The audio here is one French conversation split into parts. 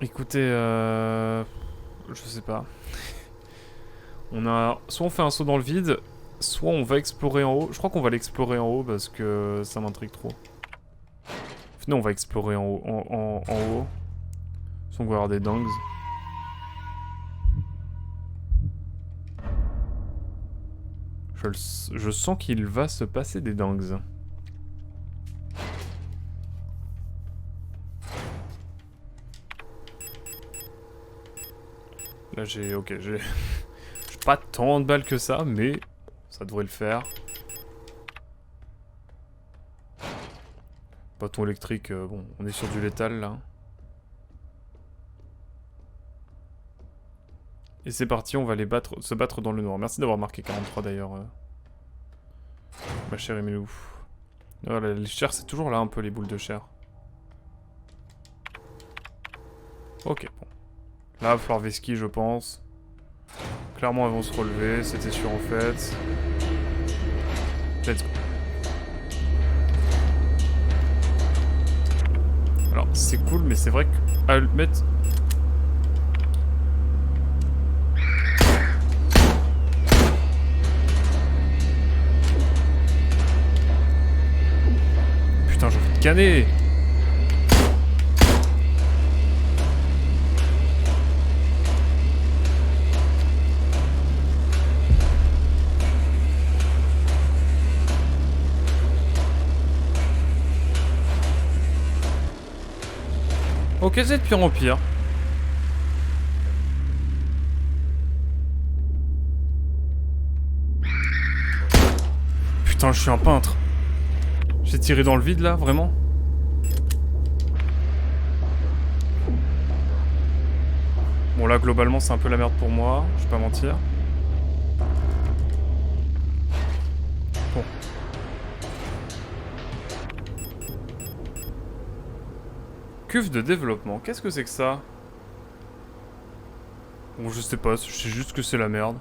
Écoutez, je sais pas. Soit on fait un saut dans le vide, soit on va explorer en haut. Je crois qu'on va l'explorer en haut parce que ça m'intrigue trop. Non, on va explorer en haut. En haut. Soit on va avoir des dungs. Je sens qu'il va se passer des dungs. Là j'ai... Ok, j'ai... J'ai pas tant de balles que ça, mais ça devrait le faire. Bâton électrique, bon, on est sur du létal là. Et c'est parti, on va les battre, se battre dans le noir. Merci d'avoir marqué 43 d'ailleurs. Ma chère Emilou. Voilà, les chairs, c'est toujours là un peu les boules de chair. Ok, bon. Là, il va falloir Veski, je pense. Clairement, elles vont se relever, c'était sûr en fait. Let's go. Alors, c'est cool, mais c'est vrai qu'à le mettre... Putain, j'ai envie de canner. Ok, c'est de pire en pire. Putain, je suis un peintre. J'ai tiré dans le vide là, vraiment. Bon là, globalement, c'est un peu la merde pour moi, je vais pas mentir. Bon. Cuve de développement, qu'est-ce que c'est que ça? Bon, je sais pas, je sais juste que c'est la merde.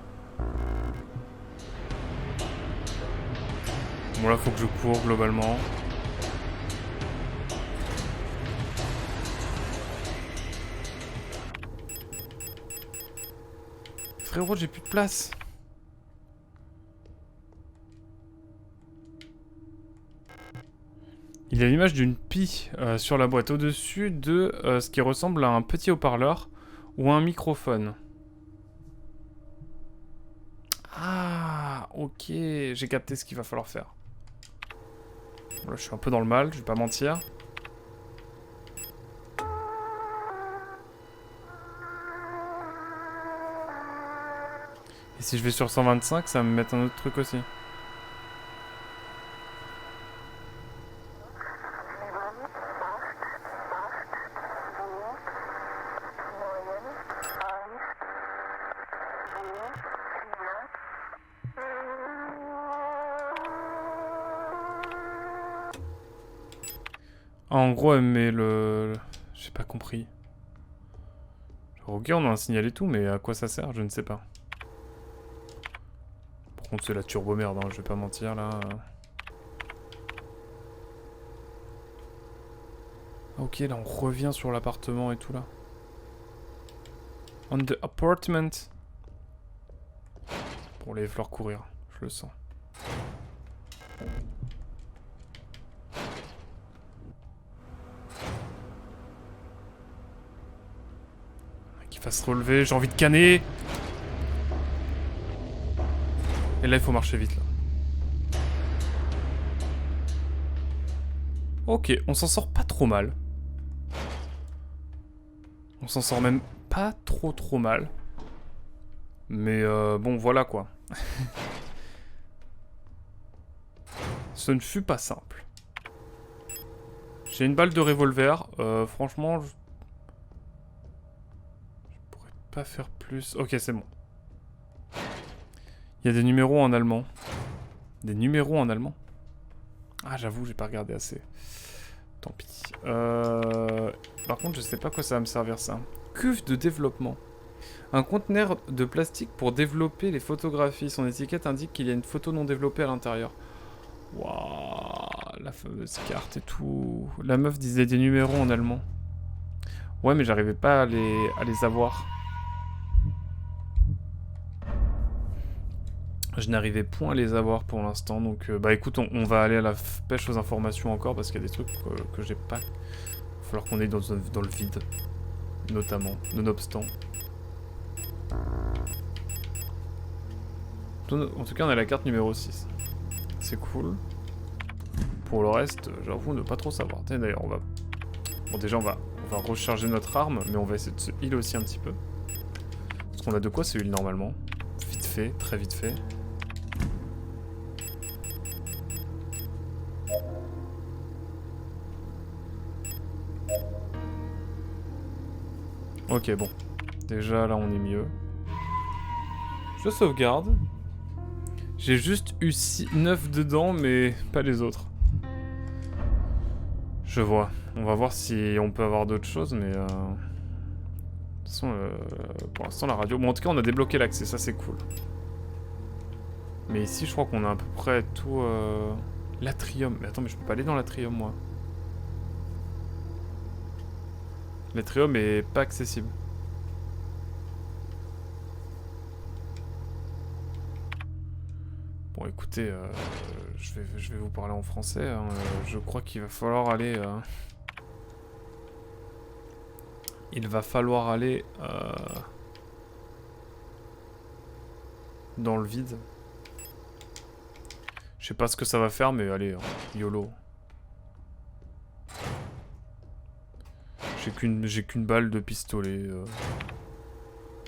Bon là, faut que je cours, globalement. Frérot, j'ai plus de place. Il y a l'image d'une pie sur la boîte au-dessus de ce qui ressemble à un petit haut-parleur ou un microphone. Ah, ok, j'ai capté ce qu'il va falloir faire. Bon, là, je suis un peu dans le mal, je vais pas mentir. Et si je vais sur 125, ça va me mettre un autre truc aussi. Ah, en gros, elle met le... J'ai pas compris. Ok, on a un signal et tout, mais à quoi ça sert? Je ne sais pas. Par contre, c'est la turbo merde, hein, je vais pas mentir là. Ok, là on revient sur l'appartement et tout là. On the apartment. Bon, là il va falloir courir, je le sens. Qu'il fasse relever, j'ai envie de canner. Et là il faut marcher vite là. Ok, on s'en sort pas trop mal. On s'en sort même pas trop mal. Mais bon, voilà quoi. Ce ne fut pas simple. J'ai une balle de revolver. Franchement, je pourrais pas faire plus. Ok, c'est bon. Il y a des numéros en allemand. Des numéros en allemand? Ah, j'avoue, j'ai pas regardé assez. Tant pis. Par contre, je sais pas quoi ça va me servir ça. Cuve de développement. Un conteneur de plastique pour développer les photographies. Son étiquette indique qu'il y a une photo non développée à l'intérieur. Waouh, la fameuse carte et tout. La meuf disait des numéros en allemand. Ouais, mais j'arrivais pas à les avoir. Je n'arrivais point à les avoir pour l'instant, donc bah écoute, on va aller à la pêche aux informations encore, parce qu'il y a des trucs que j'ai pas. Il va falloir qu'on aille dans le vide, notamment, nonobstant. En tout cas, on a la carte numéro 6. C'est cool. Pour le reste, j'avoue ne pas trop savoir. Tiens, d'ailleurs, on va... Bon, déjà, on va recharger notre arme, mais on va essayer de se heal aussi un petit peu. Parce qu'on a de quoi se heal normalement. Vite fait, très vite fait. Ok, bon. Déjà, là, on est mieux. Je sauvegarde. J'ai juste eu 9 dedans, mais pas les autres. Je vois. On va voir si on peut avoir d'autres choses, mais... De toute façon, pour l'instant, la radio... Bon, en tout cas, on a débloqué l'accès, ça, c'est cool. Mais ici, je crois qu'on a à peu près tout... L'atrium. Mais attends, mais je peux pas aller dans l'atrium, moi. L'atrium est pas accessible. Bon, écoutez, je vais vous parler en français. Hein. Je crois qu'il va falloir aller... Il va falloir aller... dans le vide. Je sais pas ce que ça va faire, mais allez, YOLO. J'ai qu'une balle de pistolet.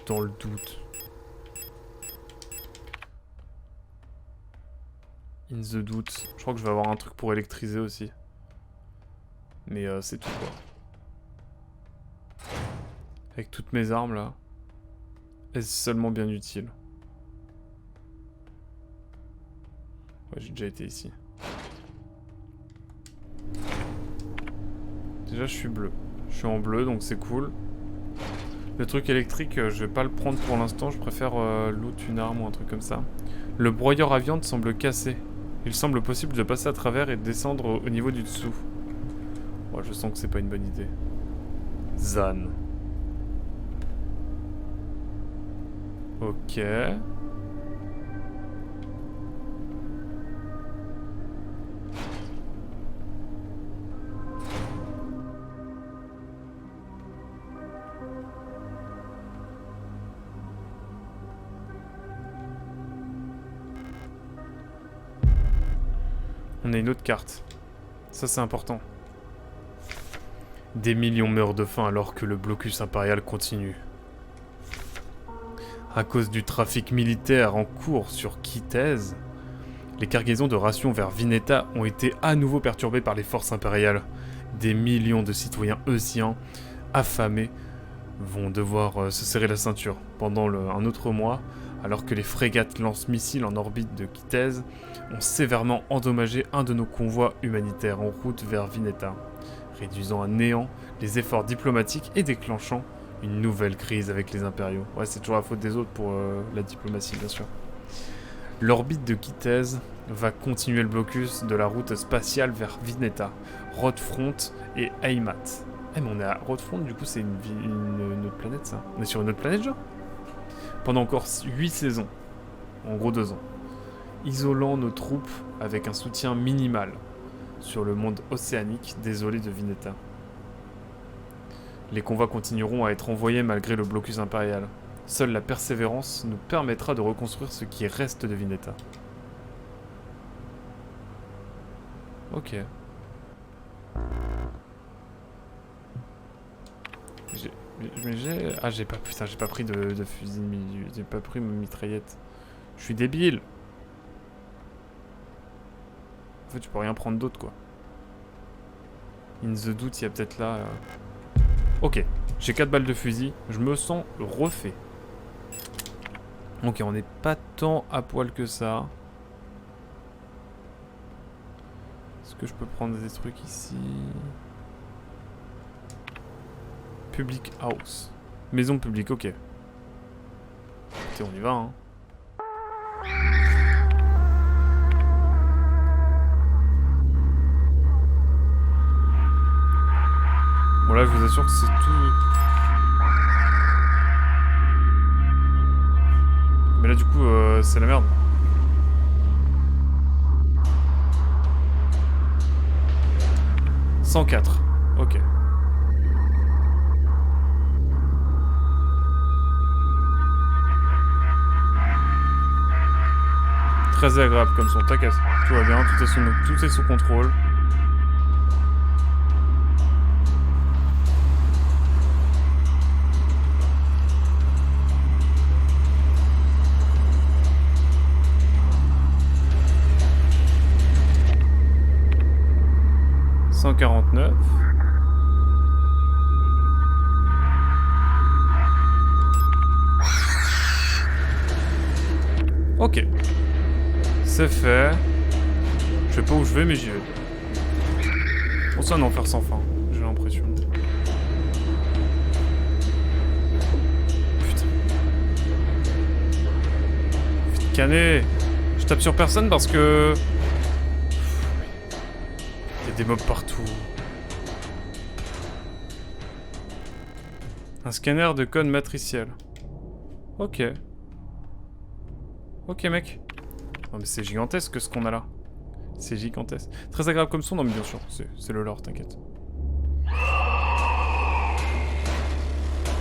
Dans le doute. In the doute. Je crois que je vais avoir un truc pour électriser aussi. Mais c'est tout quoi. Avec toutes mes armes là. Est-ce seulement bien utile? Ouais, j'ai déjà été ici. Déjà je suis bleu. Je suis en bleu donc c'est cool. Le truc électrique, je vais pas le prendre pour l'instant. Je préfère loot une arme ou un truc comme ça. Le broyeur à viande semble cassé. Il semble possible de passer à travers et de descendre au niveau du dessous. Ouais, je sens que c'est pas une bonne idée. Zan. Ok. On a une autre carte. Ça, c'est important. Des millions meurent de faim alors que le blocus impérial continue. À cause du trafic militaire en cours sur Kitez, les cargaisons de rations vers Vineta ont été à nouveau perturbées par les forces impériales. Des millions de citoyens eusiens affamés vont devoir se serrer la ceinture pendant un autre mois, alors que les frégates lance-missiles en orbite de Kitez ont sévèrement endommagé un de nos convois humanitaires en route vers Vineta, réduisant à néant les efforts diplomatiques et déclenchant une nouvelle crise avec les impériaux. Ouais, c'est toujours la faute des autres pour la diplomatie, bien sûr. L'orbite de Kitez va continuer le blocus de la route spatiale vers Vineta, Rodfront et Heimat. Eh, mais on est à Rodfront, du coup, c'est une autre planète, ça. On est sur une autre planète, genre? Pendant encore 8 saisons. En gros 2 ans. Isolant nos troupes avec un soutien minimal sur le monde océanique désolé de Vineta. Les convois continueront à être envoyés malgré le blocus impérial. Seule la persévérance nous permettra de reconstruire ce qui reste de Vineta. Ok. Ah, j'ai pas... Putain, j'ai pas pris de fusil... J'ai pas pris ma mitraillette. Je suis débile. En fait, tu peux rien prendre d'autre, quoi. In the doute, il y a peut-être là... Ok, j'ai 4 balles de fusil. Je me sens refait. Ok, on n'est pas tant à poil que ça. Est-ce que je peux prendre des trucs ici? Public house. Maison publique, ok. Écoutez, on y va, hein. Bon là je vous assure que c'est tout... Mais là du coup c'est la merde. « 104. Ok. Très agréable comme son, t'inquiète. Tout va bien, tout est sous contrôle. « 149. » Ok. C'est fait. Je sais pas où je vais, mais j'y vais. Bon, c'est un enfer sans fin, j'ai l'impression. Putain. Putain, canet. Je tape sur personne parce que... Il y a des mobs partout. Un scanner de code matriciel. Ok. Ok, mec. Non mais c'est gigantesque ce qu'on a là. C'est gigantesque. Très agréable comme son, non mais bien sûr, c'est le lore, t'inquiète.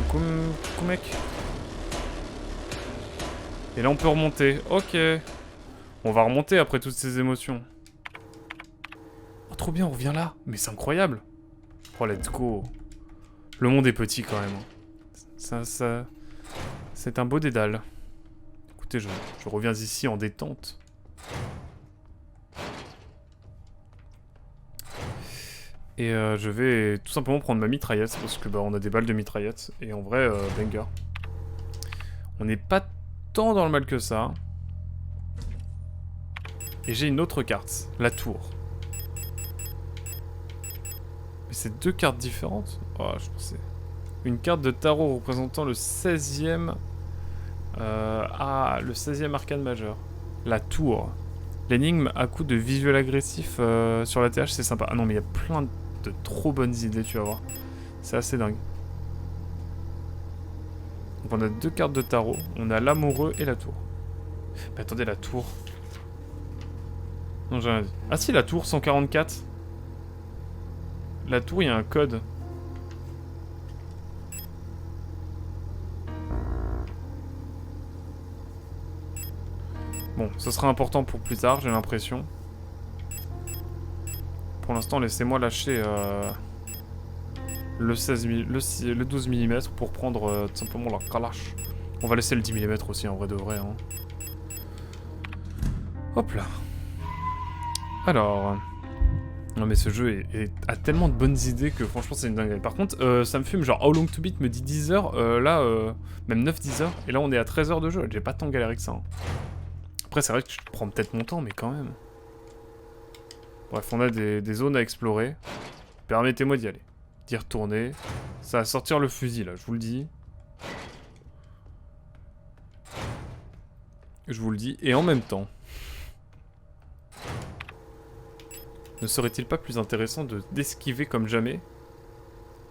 Coucou mec. Et là on peut remonter, ok. On va remonter après toutes ces émotions. Oh trop bien, on revient là. Mais c'est incroyable. Oh let's go. Le monde est petit quand même. Ça... C'est un beau dédale. Écoutez, je reviens ici en détente. Et je vais tout simplement prendre ma mitraillette, parce que bah on a des balles de mitraillette. Et en vrai, banger. On n'est pas tant dans le mal que ça. Et j'ai une autre carte, la tour. Mais c'est deux cartes différentes. Oh, je pensais... Une carte de tarot représentant le 16e... le 16e arcane majeur. La tour. L'énigme à coup de visuel agressif sur la TH, c'est sympa. Ah non, mais il y a plein de trop bonnes idées, tu vas voir. C'est assez dingue. Donc on a deux cartes de tarot. On a l'amoureux et la tour. Mais attendez, la tour... Non, j'ai rien dit. Ah si, la tour 144. La tour, il y a un code. Bon, ce sera important pour plus tard, j'ai l'impression. Pour l'instant, laissez-moi lâcher le 12 mm pour prendre tout simplement la calache. On va laisser le 10 mm aussi, en vrai de vrai. Hein. Hop là. Alors... Non mais ce jeu a tellement de bonnes idées que franchement c'est une dinguerie. Par contre, ça me fume, genre How Long to Beat me dit 10 heures, là, même 9-10 heures, et là on est à 13 heures de jeu, j'ai pas tant galéré que ça. Hein. Après c'est vrai que je prends peut-être mon temps, mais quand même. Bref, on a des zones à explorer. Permettez-moi d'y aller. D'y retourner. Ça va sortir le fusil là, je vous le dis. Je vous le dis, et en même temps... Ne serait-il pas plus intéressant d'esquiver comme jamais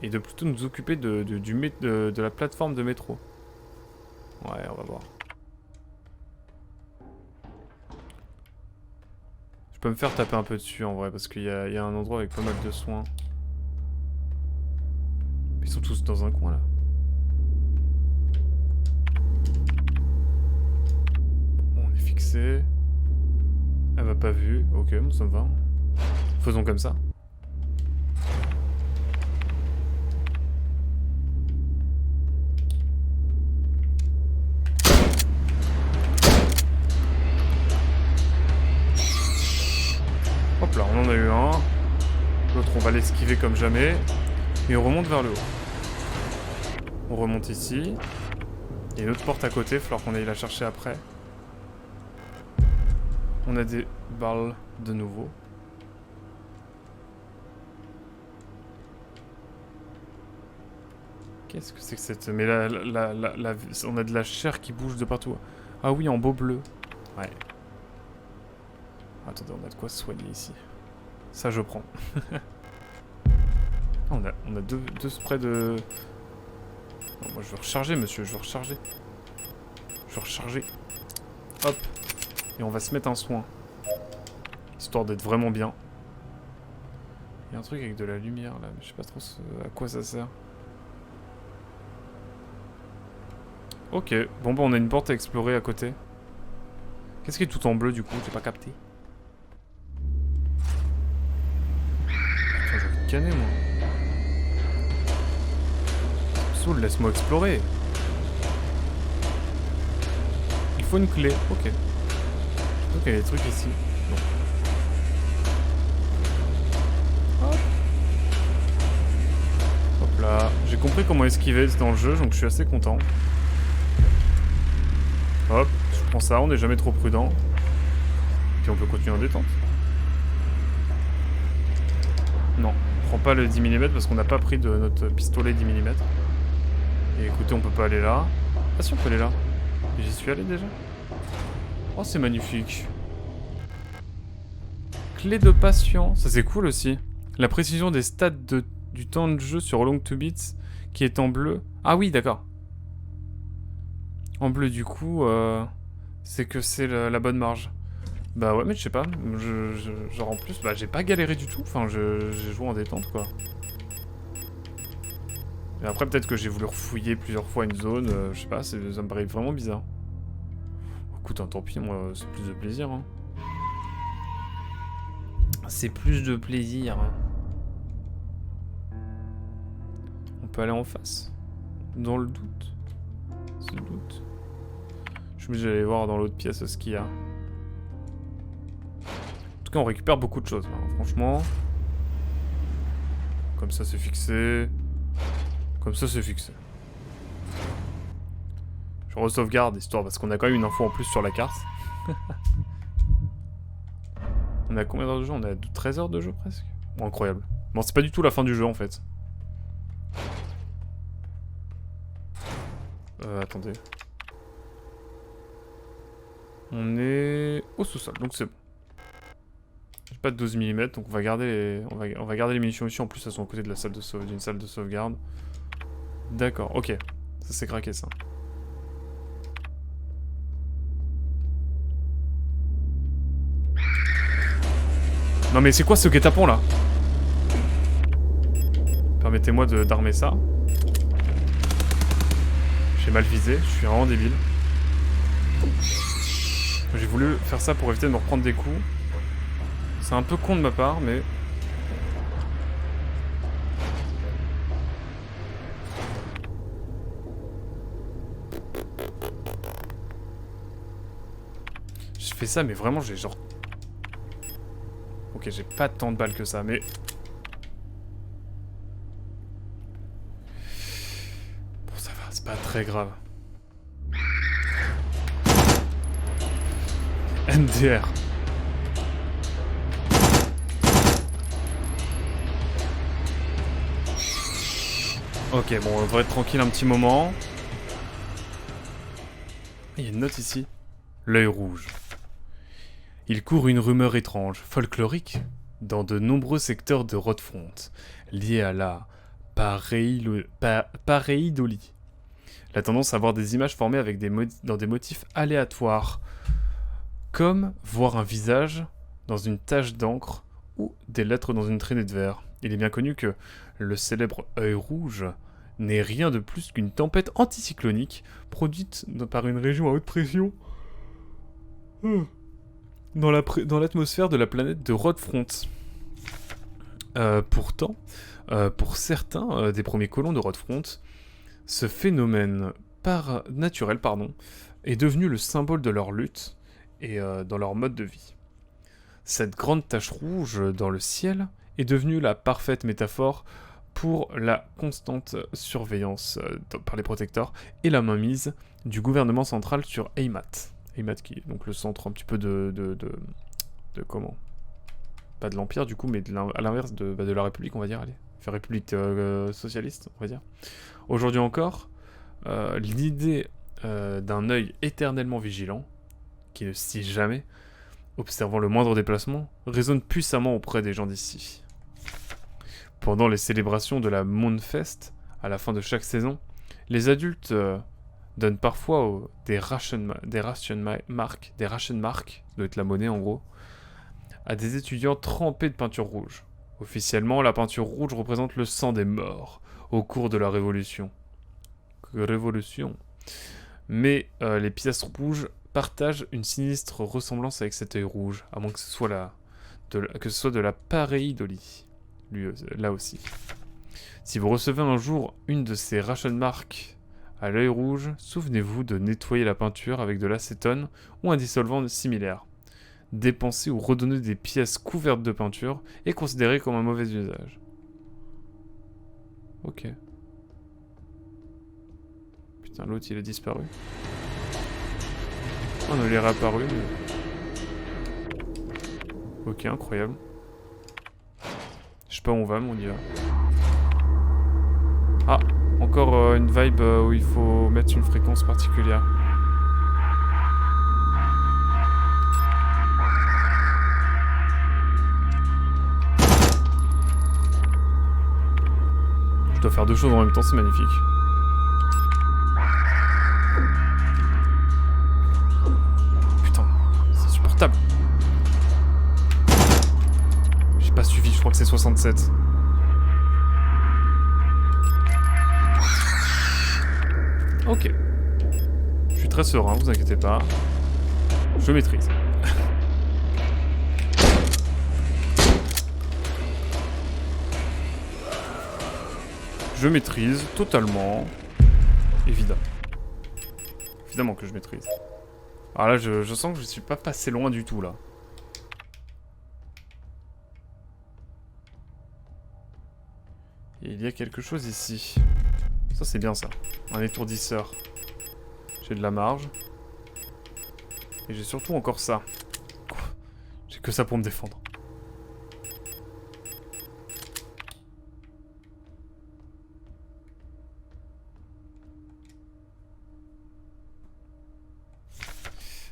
et de plutôt nous occuper de la plateforme de métro? Ouais, on va voir. Je peux me faire taper un peu dessus en vrai parce qu'il y a un endroit avec pas mal de soins. Ils sont tous dans un coin là. Bon, on est fixé. Elle m'a pas vu. Ok, bon, ça me va. Faisons comme ça. Hop là, on en a eu un. L'autre, on va l'esquiver comme jamais. Et on remonte vers le haut. On remonte ici. Il y a une autre porte à côté, il va falloir qu'on aille la chercher après. On a des balles de nouveau. Qu'est-ce que c'est que cette... Mais là, on a de la chair qui bouge de partout. Ah oui, en beau bleu. Ouais. Attendez, on a de quoi se soigner ici. Ça, je prends. Ah, on a deux sprays de... Non, moi je veux recharger, monsieur, je veux recharger. Je veux recharger. Hop. Et on va se mettre un soin. Histoire d'être vraiment bien. Il y a un truc avec de la lumière là, mais je sais pas trop à quoi ça sert. Ok, bon bah on a une porte à explorer à côté. Qu'est-ce qui est tout en bleu du coup? J'ai pas capté. Putain, j'ai envie de canner moi. Soul, laisse-moi explorer. Il faut une clé, ok. Donc il y a des trucs ici. Non. Hop. Hop là. J'ai compris comment esquiver dans le jeu, donc je suis assez content. Hop, je prends ça, on n'est jamais trop prudent. Puis on peut continuer en détente. Non, on prend pas le 10 mm parce qu'on n'a pas pris de notre pistolet 10 mm. Et écoutez, on peut pas aller là. Ah si, on peut aller là. J'y suis allé déjà. Oh, c'est magnifique. Clé de patience. Ça, c'est cool aussi. La précision des stats du temps de jeu sur Long 2 Bits qui est en bleu. Ah oui, d'accord. En bleu, du coup, c'est que c'est la bonne marge. Bah ouais, mais je sais pas. Genre en plus, bah j'ai pas galéré du tout. Enfin, j'ai joué en détente, quoi. Et après, peut-être que j'ai voulu refouiller plusieurs fois une zone. Je sais pas, ça me paraît vraiment bizarre. Écoute, hein, tant pis, moi, c'est plus de plaisir. Hein. C'est plus de plaisir. Hein. On peut aller en face. Dans le doute. C'est le doute. Je suis obligé d'aller voir dans l'autre pièce ce qu'il y a. En tout cas, on récupère beaucoup de choses, hein, franchement. Comme ça, c'est fixé. Comme ça, c'est fixé. Je re-sauvegarde, histoire, parce qu'on a quand même une info en plus sur la carte. On a combien d'heures de jeu? On a 13 heures de jeu, presque. Bon, incroyable. Bon, c'est pas du tout la fin du jeu, en fait. Attendez. On est au sous-sol, donc c'est bon. J'ai pas de 12 mm, donc on va garder les munitions ici. En plus, elles sont à côté de la salle d'une salle de sauvegarde. D'accord, ok. Ça c'est craqué, ça. Non mais c'est quoi ce guet-apens là? Permettez-moi d'armer ça. J'ai mal visé, je suis vraiment débile. J'ai voulu faire ça pour éviter de me reprendre des coups. C'est un peu con de ma part, mais... Je fais ça, mais vraiment, j'ai genre... Ok, j'ai pas tant de balles que ça, mais... Bon, ça va, c'est pas très grave. NDR. Ok, bon, on devrait être tranquille un petit moment. Il y a une note ici. L'œil rouge. Il court une rumeur étrange, folklorique, dans de nombreux secteurs de Roadfront, liée à la pareidolie. La tendance à voir des images formées avec dans des motifs aléatoires, comme voir un visage dans une tache d'encre ou des lettres dans une traînée de verre. Il est bien connu que le célèbre œil rouge n'est rien de plus qu'une tempête anticyclonique produite par une région à haute pression dans l'atmosphère de la planète de Roadfront. Pourtant, pour certains des premiers colons de Roadfront, ce phénomène naturel est devenu le symbole de leur lutte et dans leur mode de vie. Cette grande tache rouge dans le ciel est devenue la parfaite métaphore pour la constante surveillance par les protecteurs et la mainmise du gouvernement central sur Heimat. Heimat qui est donc le centre un petit peu de comment? Pas de l'Empire du coup, mais à l'inverse de la République, on va dire, allez. Enfin, République socialiste, on va dire. Aujourd'hui encore, l'idée d'un œil éternellement vigilant, qui ne se tisse jamais, observant le moindre déplacement, résonne puissamment auprès des gens d'ici. Pendant les célébrations de la Moonfest, à la fin de chaque saison, les adultes donnent parfois des ration marks, doit être la monnaie en gros, à des étudiants trempés de peinture rouge. Officiellement, la peinture rouge représente le sang des morts au cours de la Révolution. Mais les pièces rouges partagent une sinistre ressemblance avec cet œil rouge, à moins que ce soit de la pareidolie, là aussi. Si vous recevez un jour une de ces ration marks à l'œil rouge, souvenez-vous de nettoyer la peinture avec de l'acétone ou un dissolvant similaire. Dépenser ou redonner des pièces couvertes de peinture est considéré comme un mauvais usage. Ok. Putain, l'autre il a disparu. Oh non, il est réapparu. Mais... Ok, incroyable. Je sais pas où on va, mais on y va. Ah, encore une vibe où il faut mettre une fréquence particulière. Je dois faire deux choses en même temps, c'est magnifique. Putain, c'est insupportable. J'ai pas suivi, je crois que c'est 67. Ok. Je suis très serein, vous inquiétez pas. Je maîtrise. Je maîtrise totalement. Évidemment. Évidemment que je maîtrise. Alors là, je sens que je suis pas passé loin du tout, là. Et il y a quelque chose ici. Ça, c'est bien, ça. Un étourdisseur. J'ai de la marge. Et j'ai surtout encore ça. J'ai que ça pour me défendre.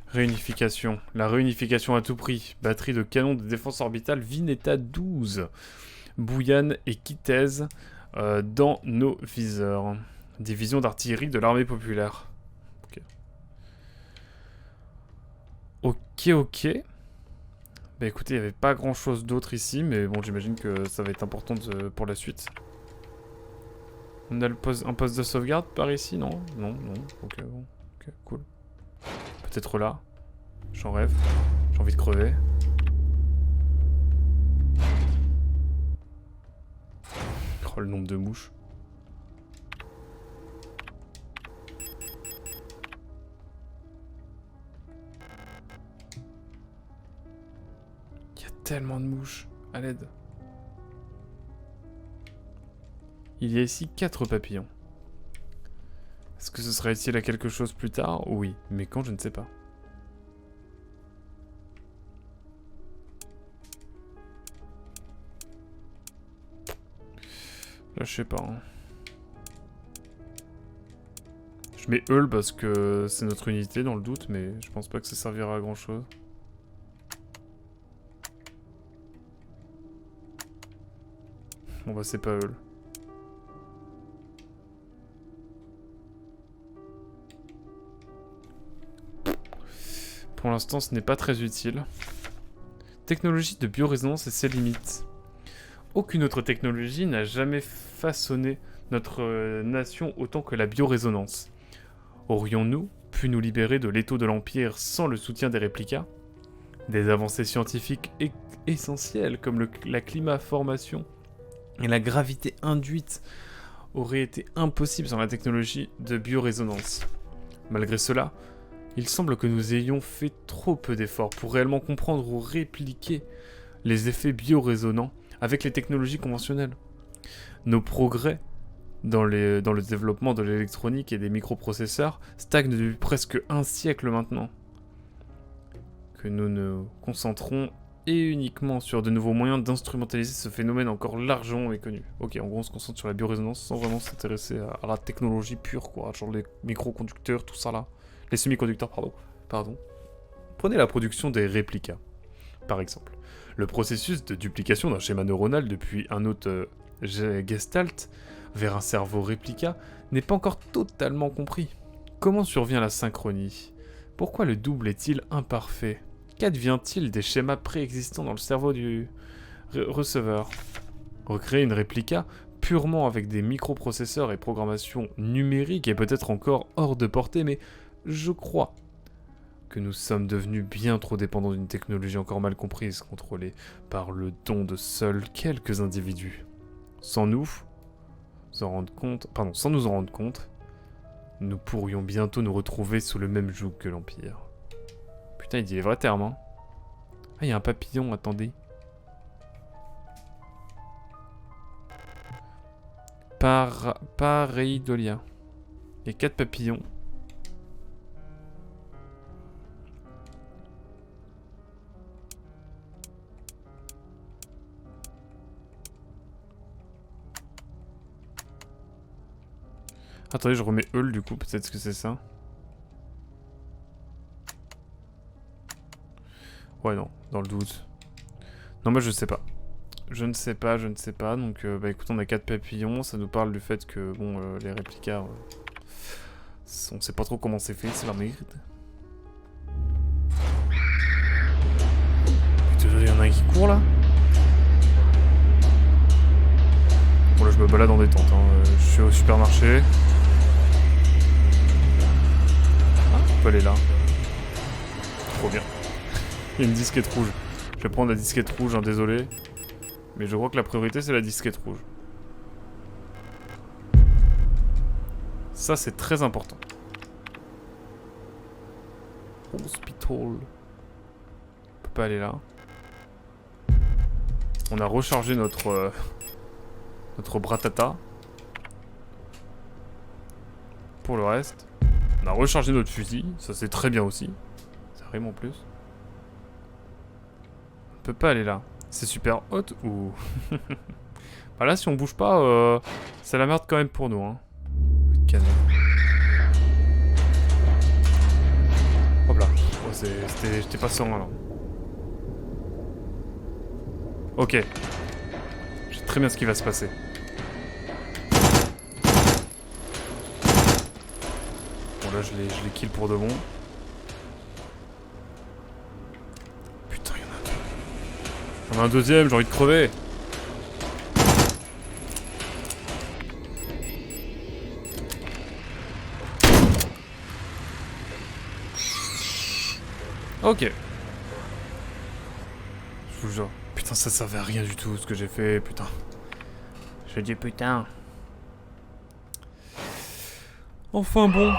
Réunification. La réunification à tout prix. Batterie de canon de défense orbitale Vineta 12. Bouillane et Kitez dans nos viseurs. Division d'artillerie de l'armée populaire. Ok. Bah écoutez, il n'y avait pas grand chose d'autre ici, mais bon, j'imagine que ça va être important pour la suite. On a un poste de sauvegarde par ici, non? Non. Ok, bon. Ok, cool. Peut-être là. J'en rêve. J'ai envie de crever. Oh, le nombre de mouches. Il y a tellement de mouches. À l'aide. Il y a ici 4 papillons. Est-ce que ce sera utile à quelque chose plus tard? Oui, mais quand, je ne sais pas. Là, je sais pas. Hein. Je mets Eul parce que c'est notre unité dans le doute, mais je pense pas que ça servira à grand chose. Bon bah c'est pas Eul. Pour l'instant, ce n'est pas très utile. Technologie de biorésonance et ses limites. Aucune autre technologie n'a jamais façonné notre nation autant que la biorésonance. Aurions-nous pu nous libérer de l'étau de l'Empire sans le soutien des réplicas? Des avancées scientifiques essentielles comme la climaformation et la gravité induite auraient été impossibles sans la technologie de biorésonance. Malgré cela, il semble que nous ayons fait trop peu d'efforts pour réellement comprendre ou répliquer les effets biorésonants avec les technologies conventionnelles. Nos progrès dans le développement de l'électronique et des microprocesseurs stagnent depuis presque un siècle maintenant. Que nous nous concentrons uniquement sur de nouveaux moyens d'instrumentaliser ce phénomène encore largement méconnu. Ok, en gros on se concentre sur la biorésonance sans vraiment s'intéresser à la technologie pure, quoi, genre les microconducteurs, tout ça là. Les semi-conducteurs, pardon. Prenez la production des réplicas, par exemple. Le processus de duplication d'un schéma neuronal depuis un hôte Gestalt vers un cerveau réplica n'est pas encore totalement compris. Comment survient la synchronie? Pourquoi le double est-il imparfait? Qu'advient-il des schémas préexistants dans le cerveau du receveur? Recréer une réplica purement avec des microprocesseurs et programmation numérique est peut-être encore hors de portée, mais je crois que nous sommes devenus bien trop dépendants d'une technologie encore mal comprise, contrôlée par le don de seuls quelques individus. Sans nous en rendre compte, sans nous en rendre compte, nous pourrions bientôt nous retrouver sous le même joug que l'Empire. Putain, il dit les vrais termes, hein. Ah, il y a un papillon, attendez. Pareidolia. Il y a 4 papillons. Attendez, je remets Eul du coup, peut-être que c'est ça. Ouais, non, dans le doute. Non, moi je sais pas. Je ne sais pas, donc bah écoute, on a 4 papillons, ça nous parle du fait que, bon, les réplicas, on sait pas trop comment c'est fait, c'est la merde. Putain, il y en a un qui court là. Bon là je me balade en détente, hein. Je suis au supermarché. Ah, on peut aller là. Trop bien. Il y a une disquette rouge. Je vais prendre la disquette rouge, hein, désolé. Mais je crois que la priorité c'est la disquette rouge. Ça c'est très important. Hospital. On peut pas aller là. On a rechargé notre bratata. Pour le reste, on a rechargé notre fusil. Ça c'est très bien aussi. Ça rime en plus. On peut pas aller là. C'est super hot ou... Bah là si on bouge pas, c'est la merde quand même pour nous, hein. Canon. Hop là. Oh, j'étais pas serein là. Ok. Je sais très bien ce qui va se passer. Bon là je les kill pour de bon. Putain, il y en a deux. Il y en a un deuxième, j'ai envie de crever. Ok. Je vous jure. Putain, ça servait à rien du tout ce que j'ai fait, putain. Je dis putain. Enfin bon.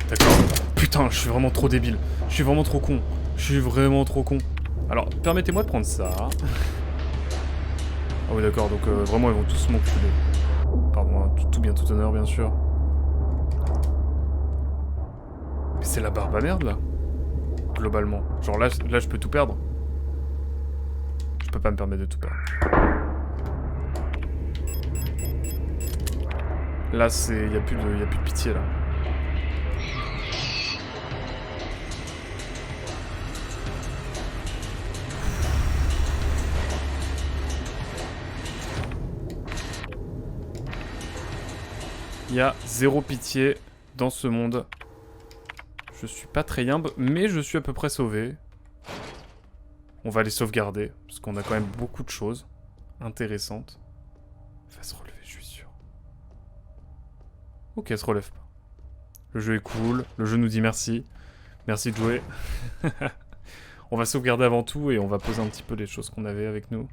D'accord. Putain, je suis vraiment trop débile. Je suis vraiment trop con. Je suis vraiment trop con. Alors, permettez-moi de prendre ça. Ah oui, d'accord, donc vraiment, ils vont tous m'enculer. Pardon, hein, tout bien, tout honneur, bien sûr. Mais c'est la barbe à merde, là. Globalement. Genre là, je peux tout perdre. Je peux pas me permettre de tout perdre. Là, c'est... y a plus de pitié, là. Il y a zéro pitié dans ce monde. Je suis pas très yimbe, mais je suis à peu près sauvé. On va les sauvegarder, parce qu'on a quand même beaucoup de choses intéressantes. Elle va se relever, je suis sûr. Ok, elle se relève pas. Le jeu est cool, le jeu nous dit merci. Merci de jouer. On va sauvegarder avant tout et on va poser un petit peu les choses qu'on avait avec nous.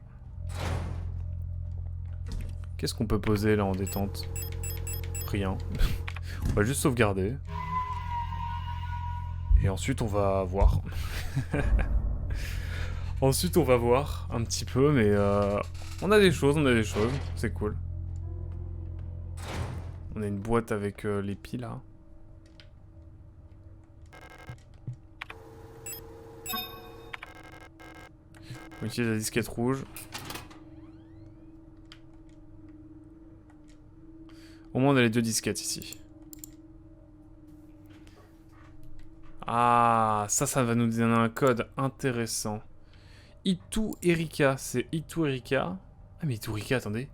Qu'est-ce qu'on peut poser là en détente? Rien. On va juste sauvegarder. Et ensuite on va voir. Ensuite on va voir un petit peu, mais on a des choses, c'est cool. On a une boîte avec les piles là. On utilise la disquette rouge. Au moins on a les deux disquettes ici. Ah, ça va nous donner un code intéressant. Itu Erika. C'est Itu Erika. Ah, mais Itu Erika, attendez.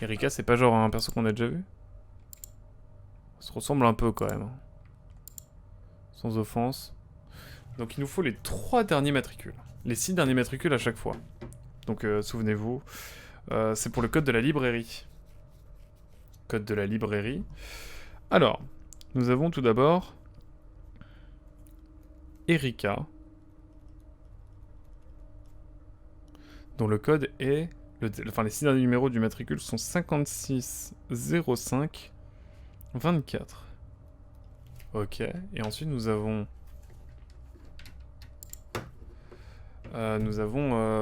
Erika, c'est pas genre un perso qu'on a déjà vu? Ça se ressemble un peu quand même. Sans offense. Donc il nous faut les 3 derniers matricules. Les 6 derniers matricules à chaque fois. Donc souvenez-vous. C'est pour le code de la librairie. Code de la librairie. Alors, nous avons tout d'abord Erika, dont le code est... Enfin, les 6 derniers numéros du matricule sont 56 05 24. Ok, et ensuite nous avons...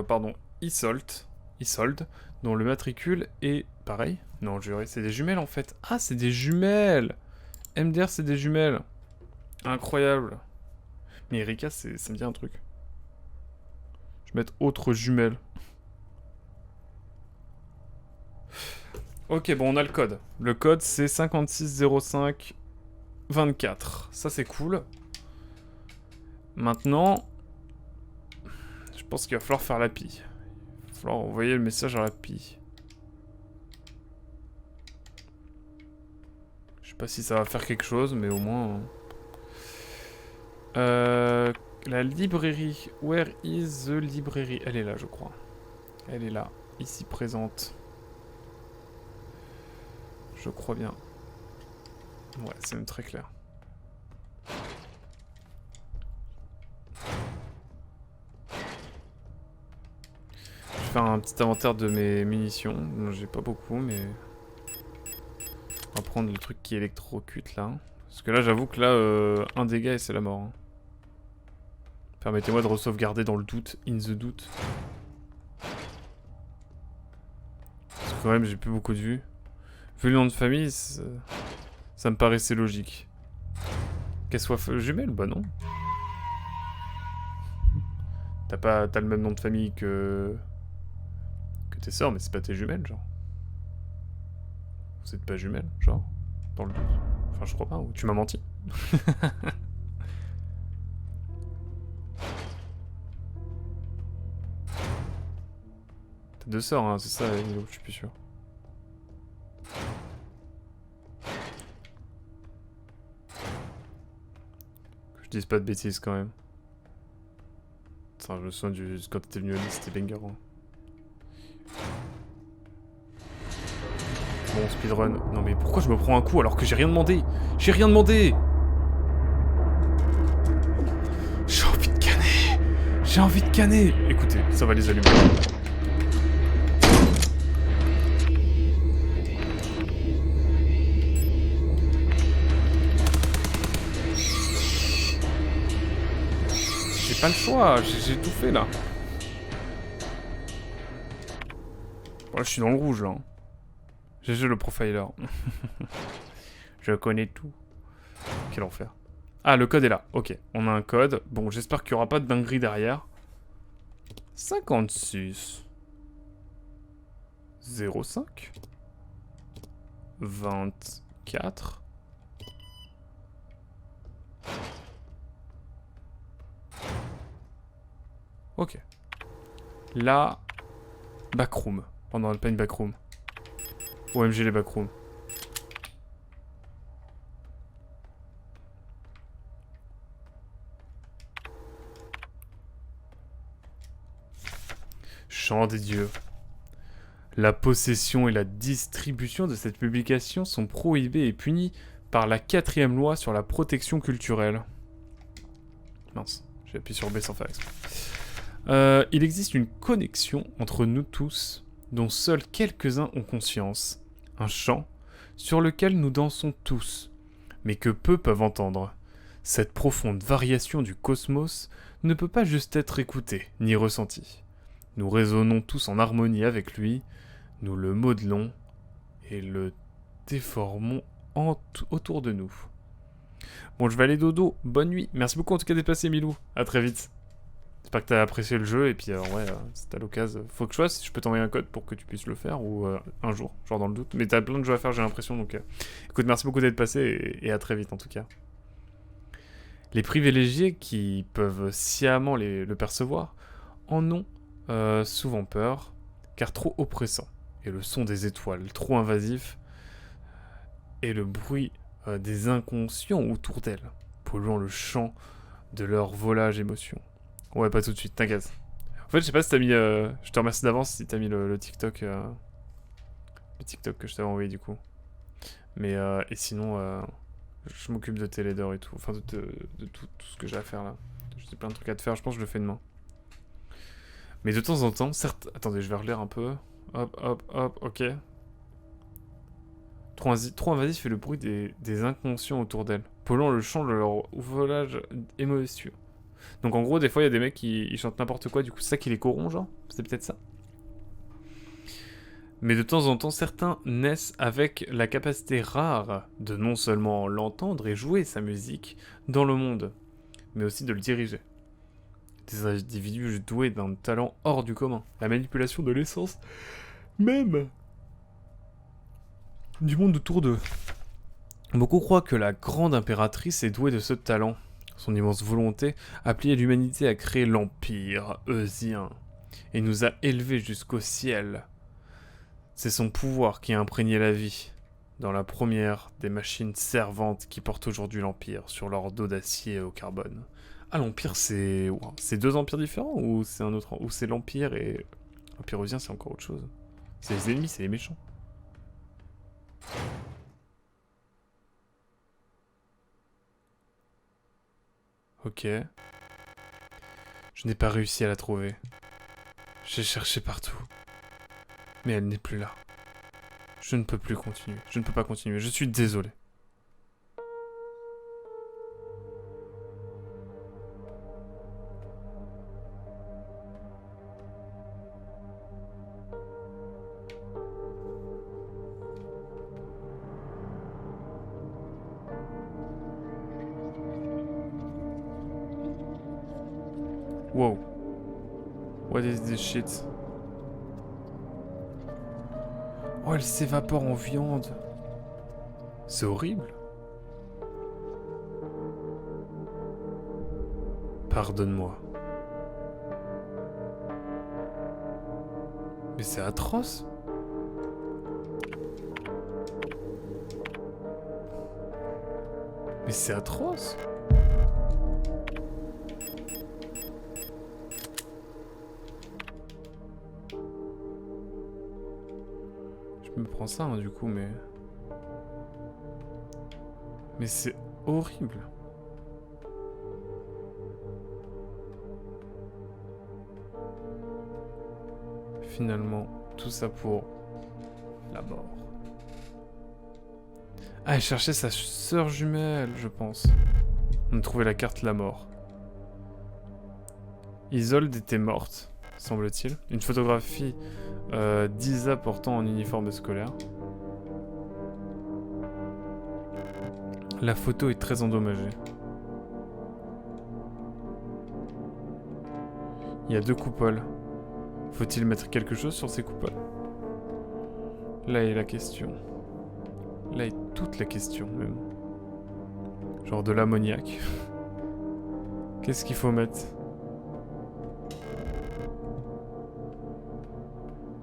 pardon, Isold, dont le matricule est pareil. Non, juré, c'est des jumelles en fait. Ah, c'est des jumelles! MDR, c'est des jumelles. Incroyable. Mais Erika, ça me dit un truc. Je vais mettre autre jumelle. Ok, bon, on a le code. Le code, c'est 5605 24. Ça, c'est cool. Maintenant, je pense qu'il va falloir faire l'API. Il va falloir envoyer le message à l'API. Je sais pas si ça va faire quelque chose, mais au moins... la librairie. Where is the librairie? Elle est là, je crois. Elle est là, ici présente. Je crois bien. Ouais, c'est même très clair. Je vais faire un petit inventaire de mes munitions. J'ai pas beaucoup, mais... On va prendre le truc qui électrocute, là. Parce que là, j'avoue que là, un dégât et c'est la mort. Hein. Permettez-moi de re-sauvegarder dans le doute, in the doute. Parce que quand même, j'ai plus beaucoup de vues. Vu le nom de famille, ça me paraissait logique. Qu'elle soit jumelle? Bah non. T'as le même nom de famille que tes sœurs, mais c'est pas tes jumelles, genre. Vous êtes pas jumelles, genre. Dans le doute. Enfin, je crois pas, ou tu m'as menti. T'as 2 sœurs, hein, c'est ça, Milo, je suis plus sûr. Que je dise pas de bêtises quand même. Enfin, je me souviens quand t'étais venu à l'île, c'était banger. Hein. Bon, speedrun. Non mais pourquoi je me prends un coup alors que j'ai rien demandé? J'ai rien demandé! J'ai envie de canner! J'ai envie de canner! Écoutez, ça va les allumer. J'ai pas le choix, j'ai tout fait là. Bon, là, je suis dans le rouge là. GG le profiler. Je connais tout. Quel enfer. Ah, le code est là. Ok, on a un code. Bon, j'espère qu'il n'y aura pas de dinguerie derrière. 56 05 24 Ok. Là, backroom. Pendant pas une backroom. OMG les backrooms. Chant des dieux. La possession et la distribution de cette publication sont prohibées et punies par la 4e loi sur la protection culturelle. Mince, j'ai appuyé sur B sans faire exprès. Il existe une connexion entre nous tous, dont seuls quelques-uns ont conscience. Un chant sur lequel nous dansons tous, mais que peu peuvent entendre. Cette profonde variation du cosmos ne peut pas juste être écoutée, ni ressentie. Nous résonnons tous en harmonie avec lui, nous le modelons et le déformons autour de nous. Bon, je vais aller dodo, bonne nuit. Merci beaucoup en tout cas d'être passé, Milou. À très vite. J'espère que t'as apprécié le jeu, et puis ouais, si t'as l'occasion, faut que je fasse, je peux t'envoyer un code pour que tu puisses le faire, ou un jour, genre dans le doute. Mais t'as plein de jeux à faire, j'ai l'impression, donc... Écoute, merci beaucoup d'être passé, et à très vite en tout cas. Les privilégiés qui peuvent sciemment le percevoir en ont souvent peur, car trop oppressant. Et le son des étoiles, trop invasif, et le bruit des inconscients autour d'elles, polluant le champ de leur volage émotion. Ouais, pas tout de suite, t'inquiète. En fait, je sais pas si t'as mis... je te remercie d'avance si t'as mis le TikTok... le TikTok que je t'avais envoyé, du coup. Mais, et sinon, je m'occupe de tes leaders et tout. Enfin, de tout ce que j'ai à faire, là. J'ai plein de trucs à te faire, je pense que je le fais demain. Mais de temps en temps, certes... Attendez, je vais relire un peu. Hop, hop, hop, ok. Trop invasif fait le bruit des inconscients autour d'elle, polluant le champ de leur volage émotionnel. Donc en gros, des fois, il y a des mecs qui ils chantent n'importe quoi, du coup, c'est ça qui les corrompt, genre. C'est peut-être ça. Mais de temps en temps, certains naissent avec la capacité rare de non seulement l'entendre et jouer sa musique dans le monde, mais aussi de le diriger. Des individus doués d'un talent hors du commun. La manipulation de l'essence, même du monde autour d'eux. Beaucoup croient que la grande impératrice est douée de ce talent. Son immense volonté a plié l'humanité à créer l'Empire eusien et nous a élevés jusqu'au ciel. C'est son pouvoir qui a imprégné la vie dans la première des machines servantes qui portent aujourd'hui l'Empire sur leur dos d'acier et au carbone. Ah, l'Empire, c'est... Wow. C'est deux empires différents ou c'est un autre... Ou c'est l'Empire et... L'Empire eusien, c'est encore autre chose. C'est les ennemis, c'est les méchants. Ok. Je n'ai pas réussi à la trouver. J'ai cherché partout. Mais elle n'est plus là. Je ne peux plus continuer. Je ne peux pas continuer. Je suis désolé. Wow. What is this shit? Oh, elle s'évapore en viande. C'est horrible. Pardonne-moi. Mais c'est atroce. Mais c'est atroce. Je me prends ça, hein, du coup, mais... Mais c'est horrible. Finalement, tout ça pour la mort. Ah, elle cherchait sa sœur jumelle, je pense. On a trouvé la carte La Mort. Isolde était morte, semble-t-il. Une photographie d'Isa portant en uniforme scolaire. La photo est très endommagée. Il y a 2 coupoles. Faut-il mettre quelque chose sur ces coupoles? Là est la question. Là est toute la question, même. Genre de l'ammoniac. Qu'est-ce qu'il faut mettre?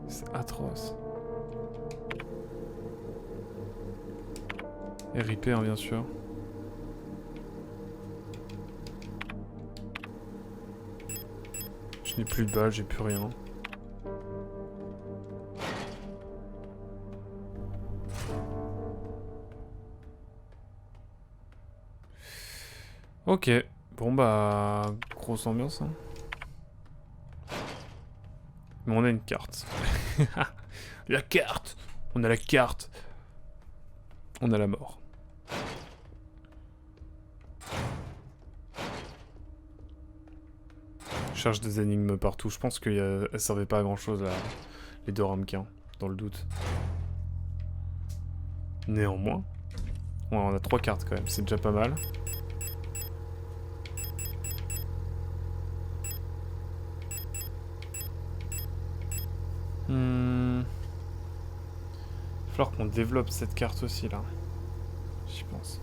C'est atroce. RIP, hein, bien sûr. Je n'ai plus de balles, j'ai plus rien. Ok. Bon bah... grosse ambiance, hein. Mais on a une carte. La carte! On a la carte. On a la mort. Je cherche des énigmes partout. Je pense qu'elles servaient pas à grand chose, là, les 2 ramequins, dans le doute. Néanmoins. Ouais, on a 3 cartes quand même, c'est déjà pas mal. Il va falloir qu'on développe cette carte aussi, là. J'y pense.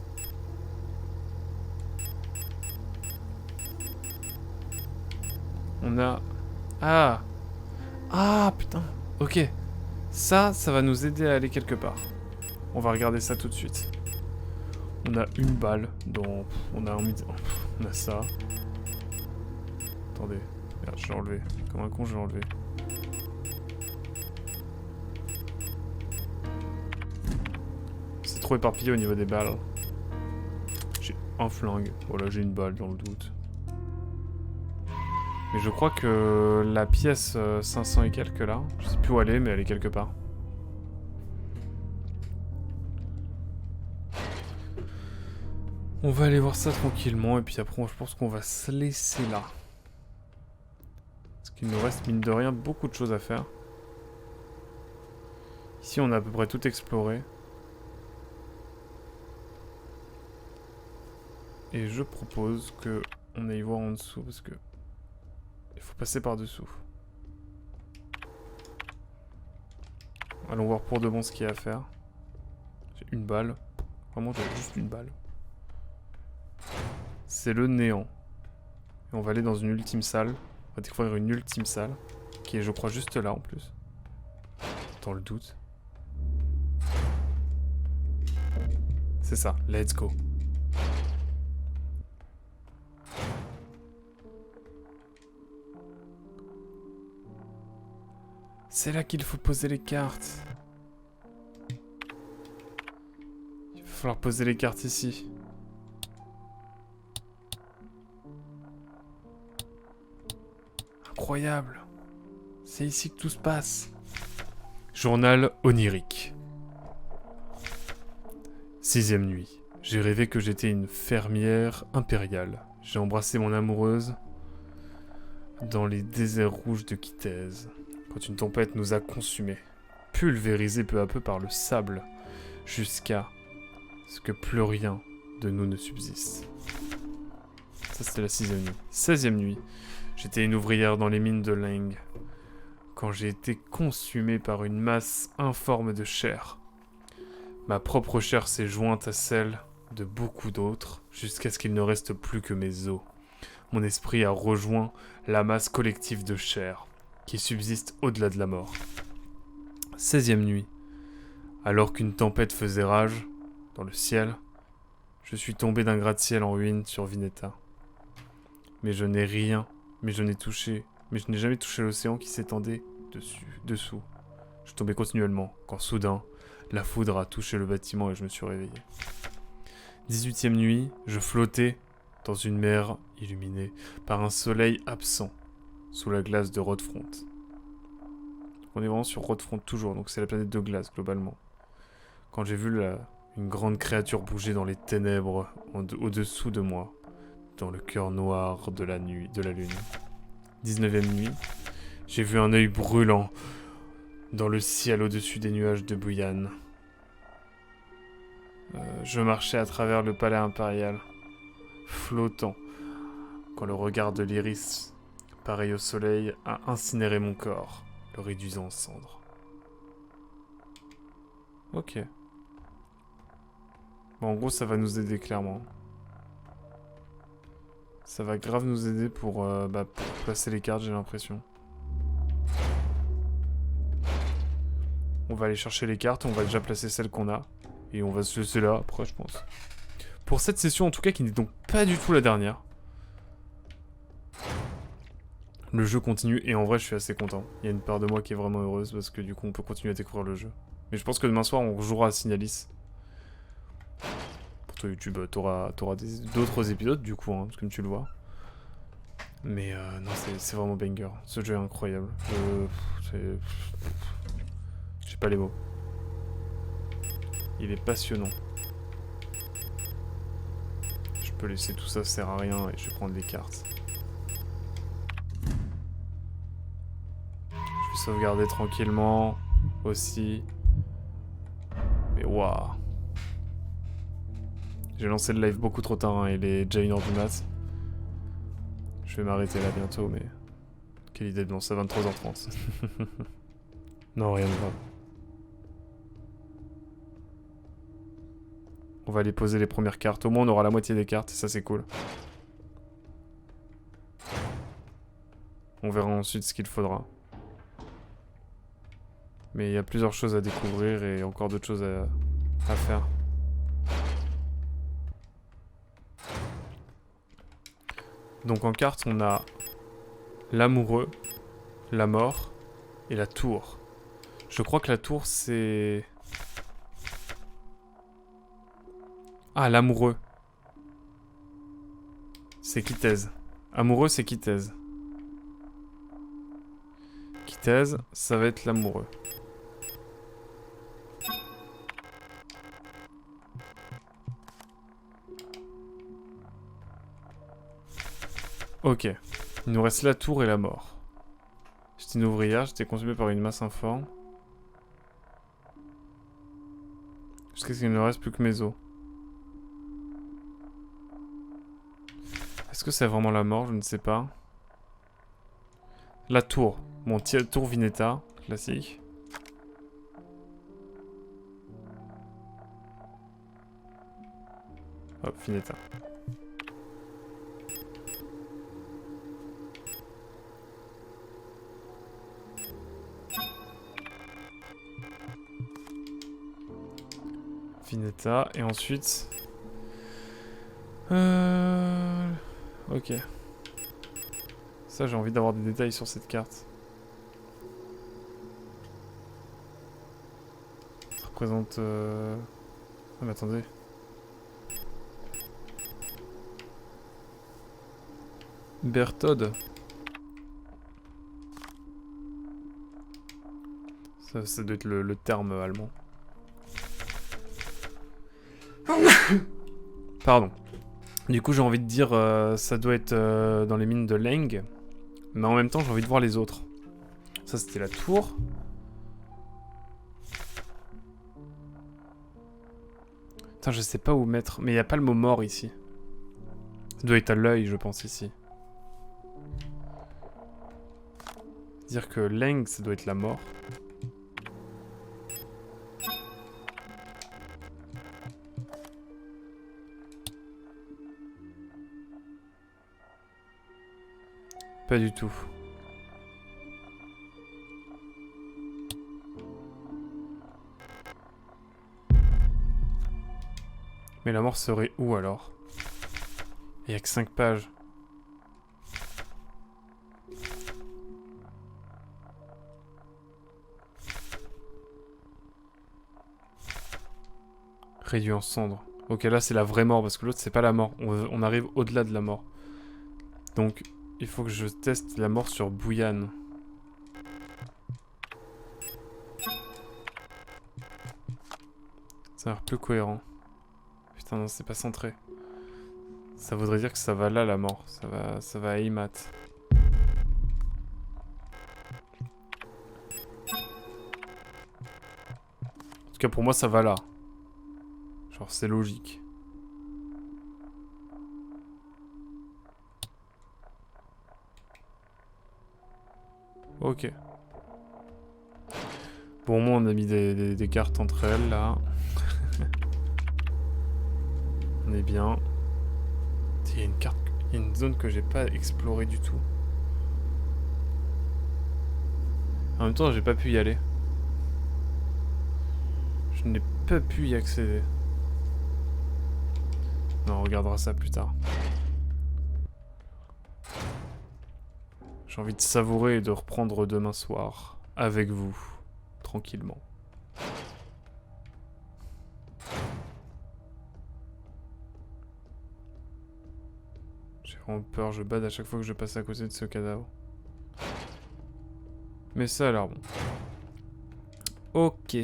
On a... Ah! Ah, putain. Ok. Ça va nous aider à aller quelque part. On va regarder ça tout de suite. On a une balle. Dans... On a ça. Attendez. Merde, je l'ai enlevé. Comme un con, je l'ai enlevé. C'est trop éparpillé au niveau des balles. J'ai un flingue. Voilà, j'ai une balle dans le doute. Mais je crois que la pièce 500 et quelques là, je sais plus où elle est, mais elle est quelque part. On va aller voir ça tranquillement et puis après je pense qu'on va se laisser là. Parce qu'il nous reste mine de rien beaucoup de choses à faire. Ici on a à peu près tout exploré. Et je propose que on aille voir en dessous parce que il faut passer par dessous. Allons voir pour de bon ce qu'il y a à faire. J'ai une balle. Vraiment j'ai juste une balle. C'est le néant. Et on va aller dans une ultime salle. On va découvrir une ultime salle. Qui est je crois juste là en plus. Dans le doute. C'est ça, let's go. C'est là qu'il faut poser les cartes. Il va falloir poser les cartes ici. Incroyable. C'est ici que tout se passe. Journal onirique. 6e nuit. J'ai rêvé que j'étais une fermière impériale. J'ai embrassé mon amoureuse dans les déserts rouges de Kitez, quand une tempête nous a consumés, pulvérisés peu à peu par le sable, jusqu'à ce que plus rien de nous ne subsiste. Ça c'était la 6e nuit. 16e nuit. J'étais une ouvrière dans les mines de Leng, quand j'ai été consumé par une masse informe de chair. Ma propre chair s'est jointe à celle de beaucoup d'autres, jusqu'à ce qu'il ne reste plus que mes os. Mon esprit a rejoint la masse collective de chair, qui subsiste au-delà de la mort. 16e nuit. Alors qu'une tempête faisait rage, dans le ciel, je suis tombé d'un gratte-ciel en ruine sur Vineta. Mais je n'ai jamais touché l'océan qui s'étendait dessous. Je tombais continuellement, quand soudain, la foudre a touché le bâtiment et je me suis réveillé. 18e nuit, je flottais dans une mer illuminée par un soleil absent, sous la glace de Rodfront. On est vraiment sur Rodfront toujours, donc c'est la planète de glace globalement. Quand j'ai vu une grande créature bouger dans les ténèbres au-dessous de moi, dans le cœur noir de la lune. 19e nuit, j'ai vu un œil brûlant dans le ciel au-dessus des nuages de Bouillane. Je marchais à travers le palais impérial, flottant, quand le regard de l'iris, pareil au soleil, a incinéré mon corps, le réduisant en cendres. Ok. Bon, en gros, ça va nous aider clairement. Ça va grave nous aider pour placer les cartes, j'ai l'impression. On va aller chercher les cartes, on va déjà placer celles qu'on a. Et on va se laisser là après, je pense. Pour cette session, en tout cas, qui n'est donc pas du tout la dernière. Le jeu continue et en vrai, je suis assez content. Il y a une part de moi qui est vraiment heureuse parce que du coup, on peut continuer à découvrir le jeu. Mais je pense que demain soir, on rejouera à Signalis. Pour toi, YouTube, t'auras d'autres épisodes du coup, hein, comme tu le vois. Mais non, c'est vraiment banger. Ce jeu est incroyable. J'ai pas les mots. Il est passionnant. Je peux laisser tout ça, ça sert à rien et je vais prendre les cartes. Je vais sauvegarder tranquillement aussi. Mais waouh. J'ai lancé le live beaucoup trop tard, hein, il est déjà 1h du mat. Je vais m'arrêter là bientôt, mais... Quelle idée de lancer à 23h30. Non, rien de grave. On va aller poser les premières cartes. Au moins, on aura la moitié des cartes, et ça, c'est cool. On verra ensuite ce qu'il faudra. Mais il y a plusieurs choses à découvrir et encore d'autres choses à faire. Donc en carte, on a l'amoureux, la mort et la tour. Je crois que la tour, c'est... Ah, l'amoureux. C'est Kitez. Amoureux, c'est Kitez. Kitez, ça va être l'amoureux. Ok. Il nous reste la tour et la mort. J'étais une ouvrière, j'étais consumée par une masse informe. Jusqu'à ce qu'il ne reste plus que mes os. Est-ce que c'est vraiment la mort? Je ne sais pas. La tour. Bon, tour Vineta, classique. Hop, Vineta. Vineta, et ensuite... Ok. Ça, j'ai envie d'avoir des détails sur cette carte. Ça représente... Ah mais attendez. Berthold. Ça doit être le terme allemand. Pardon. Du coup, j'ai envie de dire, ça doit être dans les mines de Leng. Mais en même temps, j'ai envie de voir les autres. Ça, c'était la tour. Putain, je sais pas où mettre. Mais il n'y a pas le mot mort ici. Ça doit être à l'œil, je pense, ici. Dire que Leng, ça doit être la mort. Pas du tout. Mais la mort serait où alors? Il n'y a que 5 pages. Réduit en cendres. Ok, là c'est la vraie mort parce que l'autre c'est pas la mort. On arrive au-delà de la mort. Donc il faut que je teste la mort sur Bouyan. Ça a l'air plus cohérent. Putain non, c'est pas centré. Ça voudrait dire que ça va là la mort. Ça va à Imat. En tout cas pour moi ça va là. Genre c'est logique. Ok. Bon, au moins on a mis des cartes entre elles là. On est bien. Il y a une carte, il y a une zone que j'ai pas explorée du tout. En même temps, j'ai pas pu y aller. Je n'ai pas pu y accéder. Non, on regardera ça plus tard. J'ai envie de savourer et de reprendre demain soir avec vous, tranquillement. J'ai vraiment peur, je bade à chaque fois que je passe à côté de ce cadavre. Mais ça a l'air bon. Ok.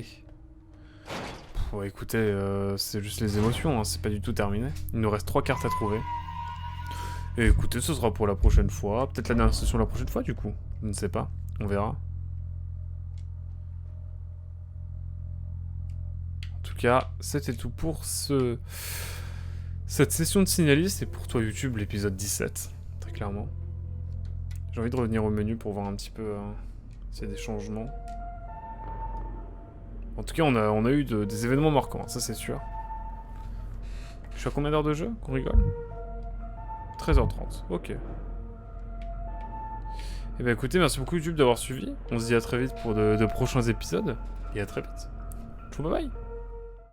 Bon, écoutez, c'est juste les émotions, hein, c'est pas du tout terminé. Il nous reste 3 cartes à trouver. Et écoutez, ce sera pour la prochaine fois. Peut-être la dernière session la prochaine fois, du coup. Je ne sais pas. On verra. En tout cas, c'était tout pour cette session de signaliste. Et pour toi, YouTube, l'épisode 17. Très clairement. J'ai envie de revenir au menu pour voir un petit peu s'il y a des changements. En tout cas, on a eu des événements marquants, ça c'est sûr. Je suis à combien d'heures de jeu? Qu'on rigole? 13h30, ok. Et bah écoutez, merci beaucoup YouTube d'avoir suivi. On se dit à très vite pour de prochains épisodes. Et à très vite. Ciao, bye bye.